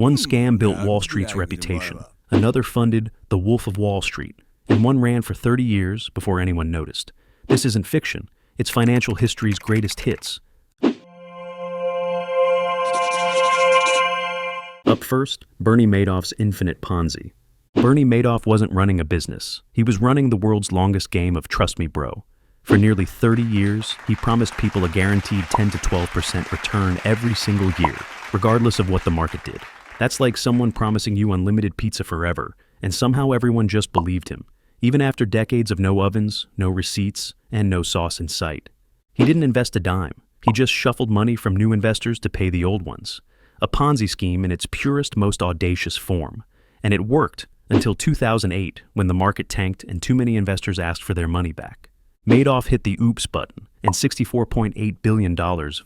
One scam built Wall Street's reputation, another funded the Wolf of Wall Street, and one ran for 30 years before anyone noticed. This isn't fiction, it's financial history's greatest hits. Up first, Bernie Madoff's infinite Ponzi. Bernie Madoff wasn't running a business. He was running the world's longest game of trust me, bro. For nearly 30 years, he promised people a guaranteed 10 to 12% return every single year, regardless of what the market did. That's like someone promising you unlimited pizza forever, and somehow everyone just believed him, even after decades of no ovens, no receipts, and no sauce in sight. He didn't invest a dime. He just shuffled money from new investors to pay the old ones. A Ponzi scheme in its purest, most audacious form. And it worked until 2008, when the market tanked and too many investors asked for their money back. Madoff hit the oops button, and $64.8 billion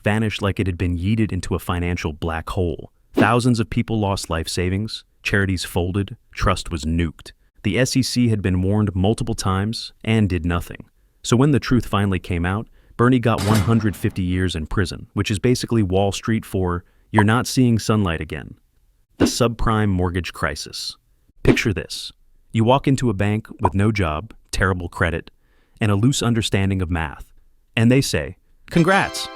vanished like it had been yeeted into a financial black hole. Thousands of people lost life savings, charities folded, trust was nuked. The SEC had been warned multiple times and did nothing. So when the truth finally came out, Bernie got 150 years in prison, which is basically Wall Street for "you're not seeing sunlight again." The subprime mortgage crisis. Picture this. You walk into a bank with no job, terrible credit, and a loose understanding of math. And they say, "Congrats!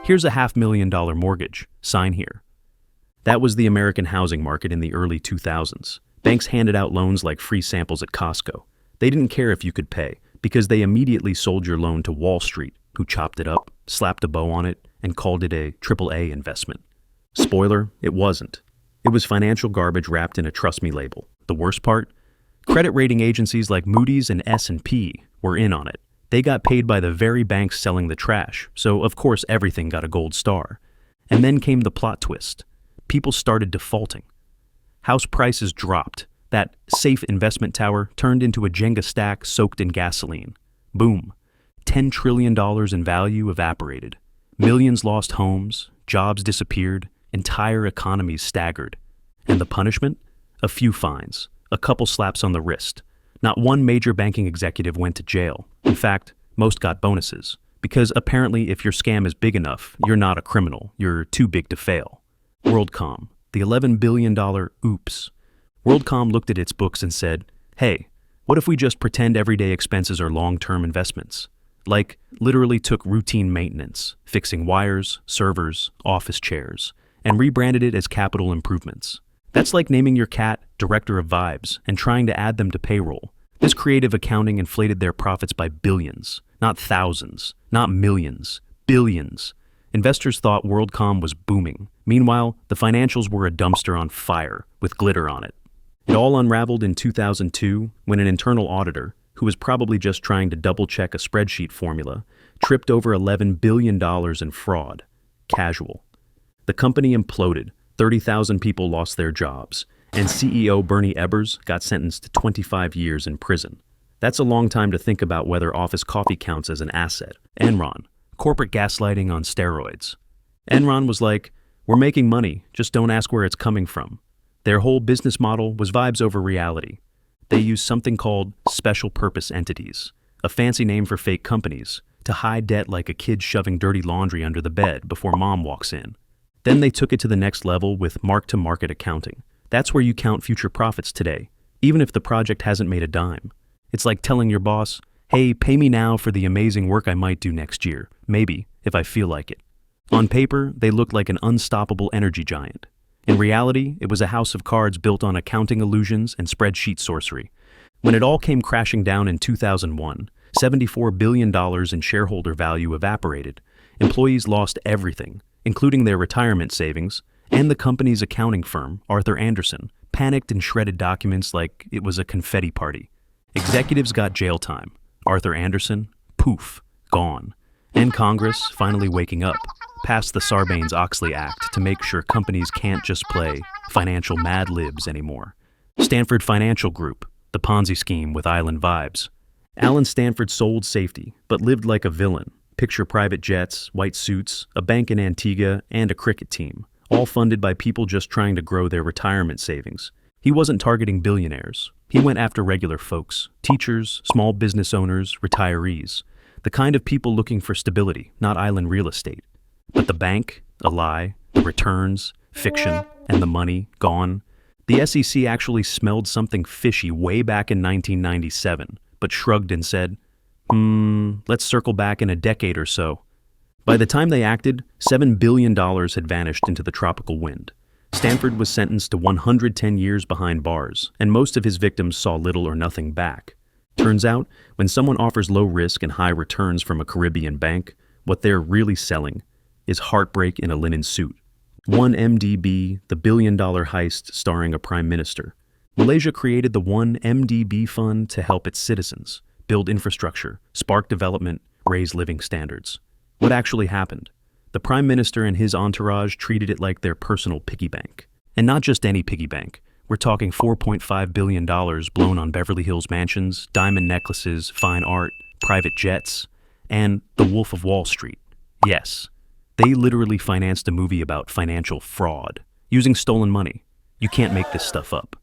Here's a $500,000 mortgage. Sign here." That was the American housing market in the early 2000s. Banks handed out loans like free samples at Costco. They didn't care if you could pay, because they immediately sold your loan to Wall Street, who chopped it up, slapped a bow on it, and called it a AAA investment. Spoiler, it wasn't. It was financial garbage wrapped in a trust me label. The worst part? Credit rating agencies like Moody's and S&P were in on it. They got paid by the very banks selling the trash, so of course everything got a gold star. And then came the plot twist. People started defaulting. House prices dropped. That safe investment tower turned into a Jenga stack soaked in gasoline. Boom. $10 trillion in value evaporated. Millions lost homes, jobs disappeared, entire economies staggered. And the punishment? A few fines, a couple slaps on the wrist. Not one major banking executive went to jail. In fact, most got bonuses. Because apparently if your scam is big enough, you're not a criminal. You're too big to fail. WorldCom, the $11 billion oops. WorldCom looked at its books and said, "Hey, what if we just pretend everyday expenses are long-term investments? Like, literally took routine maintenance, fixing wires, servers, office chairs, and rebranded it as capital improvements. That's like naming your cat Director of Vibes and trying to add them to payroll. This creative accounting inflated their profits by billions, not thousands, not millions, billions. Investors thought WorldCom was booming. Meanwhile, the financials were a dumpster on fire with glitter on it. It all unraveled in 2002 when an internal auditor, who was probably just trying to double-check a spreadsheet formula, tripped over $11 billion in fraud. Casual. The company imploded, 30,000 people lost their jobs, and CEO Bernie Ebbers got sentenced to 25 years in prison. That's a long time to think about whether office coffee counts as an asset. Enron. Corporate gaslighting on steroids. Enron was like, "We're making money, just don't ask where it's coming from." Their whole business model was vibes over reality. They used something called special purpose entities, a fancy name for fake companies, to hide debt like a kid shoving dirty laundry under the bed before mom walks in. Then they took it to the next level with mark-to-market accounting. That's where you count future profits today, even if the project hasn't made a dime. It's like telling your boss, "Hey, pay me now for the amazing work I might do next year. Maybe, if I feel like it." On paper, they looked like an unstoppable energy giant. In reality, it was a house of cards built on accounting illusions and spreadsheet sorcery. When it all came crashing down in 2001, $74 billion in shareholder value evaporated. Employees lost everything, including their retirement savings, and the company's accounting firm, Arthur Andersen, panicked and shredded documents like it was a confetti party. Executives got jail time. Arthur Andersen, poof, gone. And Congress, finally waking up, passed the Sarbanes-Oxley Act to make sure companies can't just play financial Mad Libs anymore. Stanford Financial Group, the Ponzi scheme with island vibes. Alan Stanford sold safety, but lived like a villain. Picture private jets, white suits, a bank in Antigua, and a cricket team, all funded by people just trying to grow their retirement savings. He wasn't targeting billionaires. He went after regular folks, teachers, small business owners, retirees, the kind of people looking for stability, not island real estate. But the bank, a lie, the returns, fiction. And the money, gone. The SEC actually smelled something fishy way back in 1997, but shrugged and said, let's circle back in a decade or so. By the time they acted, $7 billion had vanished into the tropical wind. Stanford was sentenced to 110 years behind bars, and most of his victims saw little or nothing back. Turns out, when someone offers low risk and high returns from a Caribbean bank, what they're really selling is heartbreak in a linen suit. 1MDB, the billion-dollar heist starring a prime minister. Malaysia created the 1MDB fund to help its citizens build infrastructure, spark development, raise living standards. What actually happened? The prime minister and his entourage treated it like their personal piggy bank. And not just any piggy bank. We're talking $4.5 billion blown on Beverly Hills mansions, diamond necklaces, fine art, private jets, and the Wolf of Wall Street. Yes, they literally financed a movie about financial fraud, using stolen money. You can't make this stuff up.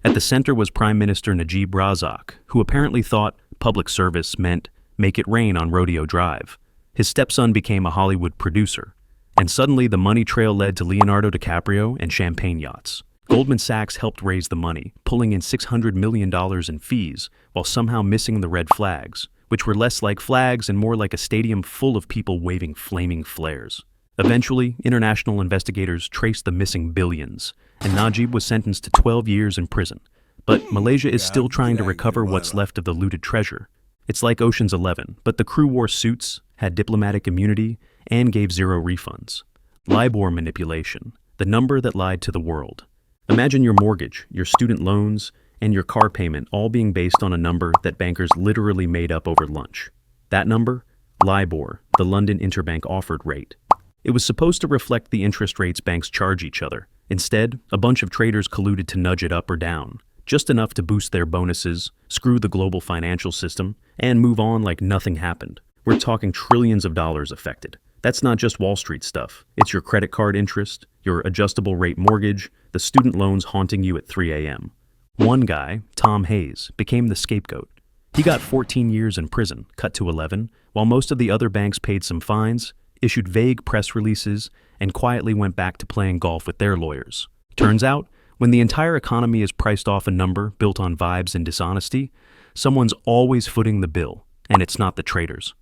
At the center was Prime Minister Najib Razak, who apparently thought public service meant make it rain on Rodeo Drive. His stepson became a Hollywood producer, and suddenly the money trail led to Leonardo DiCaprio and champagne yachts. Goldman Sachs helped raise the money, pulling in $600 million in fees, while somehow missing the red flags, which were less like flags and more like a stadium full of people waving flaming flares. Eventually, international investigators traced the missing billions, and Najib was sentenced to 12 years in prison. But Malaysia is still trying to recover what's left of the looted treasure. It's like Ocean's 11, but the crew wore suits, had diplomatic immunity, and gave zero refunds. LIBOR manipulation, the number that lied to the world. Imagine your mortgage, your student loans, and your car payment all being based on a number that bankers literally made up over lunch. That number? LIBOR, the London Interbank Offered Rate. It was supposed to reflect the interest rates banks charge each other. Instead, a bunch of traders colluded to nudge it up or down, just enough to boost their bonuses, screw the global financial system, and move on like nothing happened. We're talking trillions of dollars affected. That's not just Wall Street stuff. It's your credit card interest, your adjustable rate mortgage, the student loans haunting you at 3 a.m. One guy, Tom Hayes, became the scapegoat. He got 14 years in prison, cut to 11, while most of the other banks paid some fines, issued vague press releases, and quietly went back to playing golf with their lawyers. Turns out, when the entire economy is priced off a number built on vibes and dishonesty, someone's always footing the bill, and it's not the traders.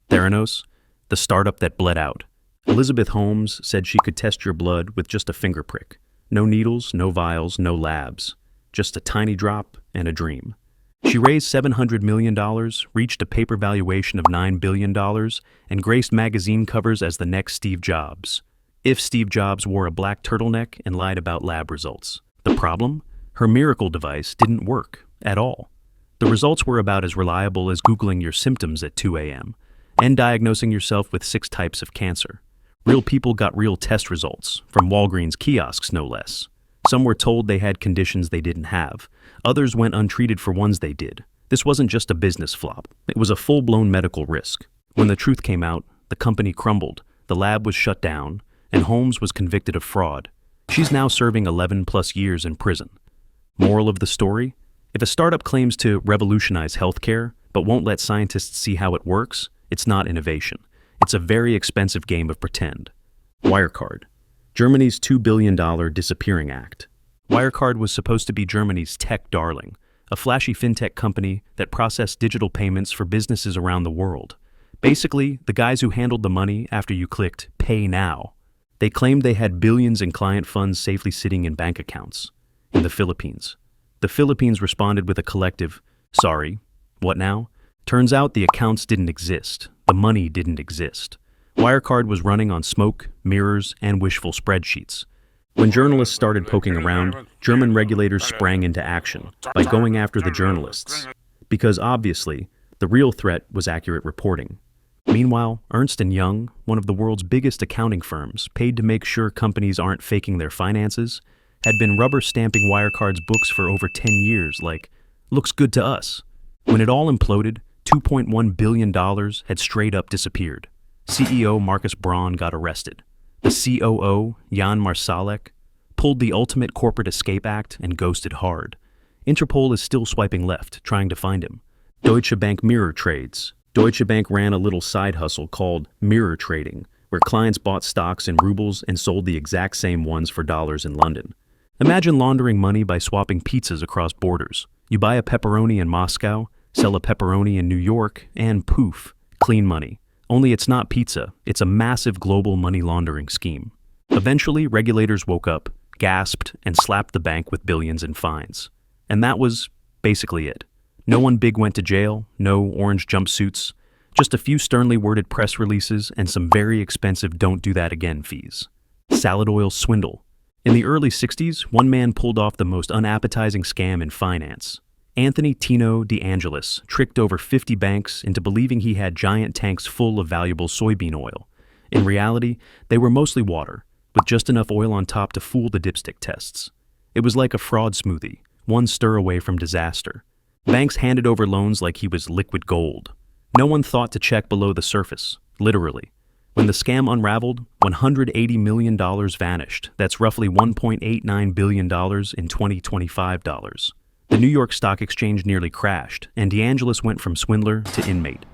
Theranos, the startup that bled out. Elizabeth Holmes said she could test your blood with just a finger prick. No needles, no vials, no labs. Just a tiny drop and a dream. She raised $700 million, reached a paper valuation of $9 billion, and graced magazine covers as the next Steve Jobs. If Steve Jobs wore a black turtleneck and lied about lab results. The problem? Her miracle device didn't work at all. The results were about as reliable as Googling your symptoms at 2 a.m. and diagnosing yourself with 6 types of cancer. Real people got real test results, from Walgreens kiosks no less. Some were told they had conditions they didn't have. Others went untreated for ones they did. This wasn't just a business flop. It was a full-blown medical risk. When the truth came out, the company crumbled, the lab was shut down, and Holmes was convicted of fraud. She's now serving 11+ years in prison. Moral of the story? If a startup claims to revolutionize healthcare, but won't let scientists see how it works, it's not innovation. It's a very expensive game of pretend. Wirecard. Germany's $2 billion disappearing act. Wirecard was supposed to be Germany's tech darling, a flashy fintech company that processed digital payments for businesses around the world. Basically, the guys who handled the money after you clicked Pay Now. They claimed they had billions in client funds safely sitting in bank accounts. In the Philippines. The Philippines responded with a collective, sorry, what now? Turns out the accounts didn't exist. The money didn't exist. Wirecard was running on smoke, mirrors, and wishful spreadsheets. When journalists started poking around, German regulators sprang into action by going after the journalists. Because obviously, the real threat was accurate reporting. Meanwhile, Ernst & Young, one of the world's biggest accounting firms, paid to make sure companies aren't faking their finances, had been rubber-stamping Wirecard's books for over 10 years like, looks good to us. When it all imploded, $2.1 billion had straight up disappeared. CEO Marcus Braun got arrested. The COO, Jan Marsalek, pulled the ultimate corporate escape act and ghosted hard. Interpol is still swiping left, trying to find him. Deutsche Bank mirror trades. Deutsche Bank ran a little side hustle called mirror trading, where clients bought stocks in rubles and sold the exact same ones for dollars in London. Imagine laundering money by swapping pizzas across borders. You buy a pepperoni in Moscow, sell a pepperoni in New York, and poof, clean money. Only it's not pizza, it's a massive global money laundering scheme. Eventually, regulators woke up, gasped, and slapped the bank with billions in fines. And that was basically it. No one big went to jail, no orange jumpsuits, just a few sternly worded press releases and some very expensive don't do that again fees. Salad oil swindle. In the early 60s, one man pulled off the most unappetizing scam in finance. Anthony Tino DeAngelis tricked over 50 banks into believing he had giant tanks full of valuable soybean oil. In reality, they were mostly water, with just enough oil on top to fool the dipstick tests. It was like a fraud smoothie, one stir away from disaster. Banks handed over loans like he was liquid gold. No one thought to check below the surface, literally. When the scam unraveled, $180 million vanished. That's roughly $1.89 billion in 2025 dollars. The New York Stock Exchange nearly crashed, and DeAngelis went from swindler to inmate.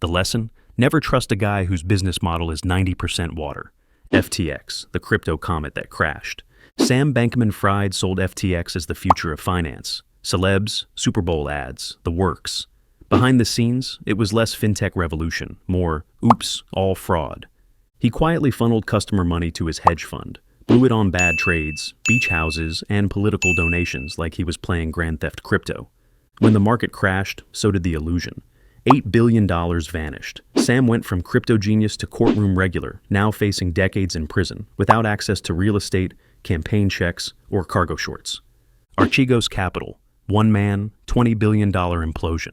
The lesson? Never trust a guy whose business model is 90% water. FTX, the crypto comet that crashed. Sam Bankman-Fried sold FTX as the future of finance. Celebs, Super Bowl ads, the works. Behind the scenes, it was less fintech revolution, more, oops, all fraud. He quietly funneled customer money to his hedge fund, blew it on bad trades, beach houses, and political donations like he was playing Grand Theft Crypto. When the market crashed, so did the illusion. $8 billion vanished. Sam went from crypto genius to courtroom regular, now facing decades in prison, without access to real estate, campaign checks, or cargo shorts. Archegos Capital, one man, $20 billion implosion.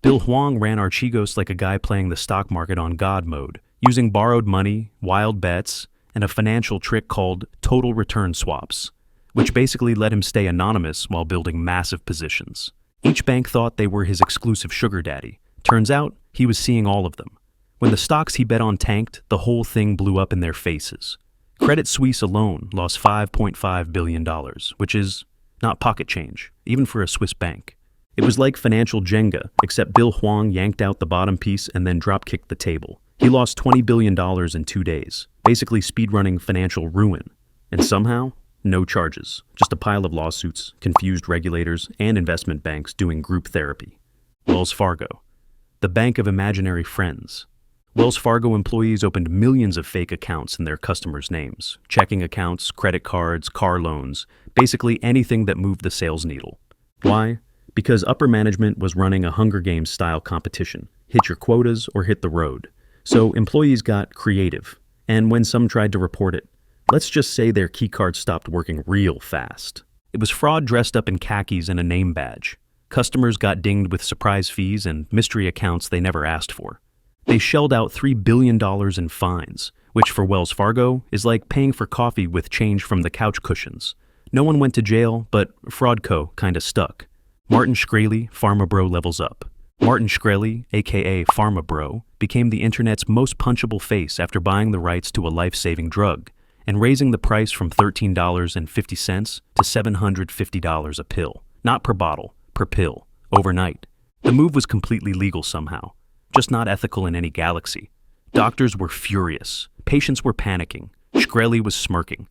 Bill Huang ran Archegos like a guy playing the stock market on God mode, using borrowed money, wild bets, and a financial trick called total return swaps, which basically let him stay anonymous while building massive positions. Each bank thought they were his exclusive sugar daddy. Turns out, he was seeing all of them. When the stocks he bet on tanked, the whole thing blew up in their faces. Credit Suisse alone lost $5.5 billion, which is not pocket change, even for a Swiss bank. It was like financial Jenga, except Bill Huang yanked out the bottom piece and then drop-kicked the table. He lost $20 billion in 2 days, basically speedrunning financial ruin. And somehow, no charges, just a pile of lawsuits, confused regulators, and investment banks doing group therapy. Wells Fargo, the bank of imaginary friends. Wells Fargo employees opened millions of fake accounts in their customers' names, checking accounts, credit cards, car loans, basically anything that moved the sales needle. Why? Because upper management was running a Hunger Games style competition. Hit your quotas or hit the road. So employees got creative. And when some tried to report it, let's just say their keycard stopped working real fast. It was fraud dressed up in khakis and a name badge. Customers got dinged with surprise fees and mystery accounts they never asked for. They shelled out $3 billion in fines, which for Wells Fargo is like paying for coffee with change from the couch cushions. No one went to jail, but Fraudco kinda stuck. Martin Shkreli, Pharma Bro levels up. Martin Shkreli, aka Pharma Bro, became the internet's most punchable face after buying the rights to a life-saving drug and raising the price from $13.50 to $750 a pill. Not per bottle, per pill, overnight. The move was completely legal somehow, just not ethical in any galaxy. Doctors were furious. Patients were panicking. Shkreli was smirking.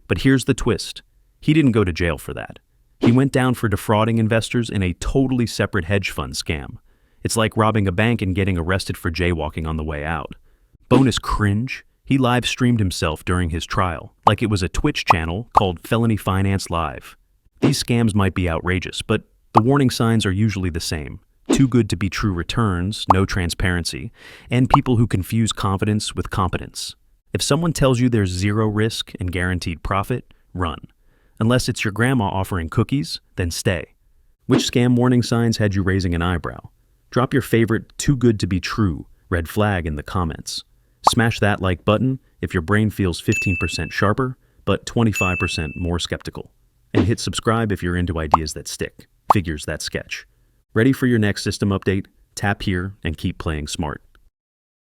But here's the twist. He didn't go to jail for that. He went down for defrauding investors in a totally separate hedge fund scam. It's like robbing a bank and getting arrested for jaywalking on the way out. Bonus cringe, he live-streamed himself during his trial, like it was a Twitch channel called Felony Finance Live. These scams might be outrageous, but the warning signs are usually the same. Too good to be true returns, no transparency, and people who confuse confidence with competence. If someone tells you there's zero risk and guaranteed profit, run. Unless it's your grandma offering cookies, then stay. Which scam warning signs had you raising an eyebrow? Drop your favorite too good to be true red flag in the comments. Smash that like button if your brain feels 15% sharper, but 25% more skeptical. And hit subscribe if you're into ideas that stick, figures that sketch. Ready for your next system update? Tap here and keep playing smart.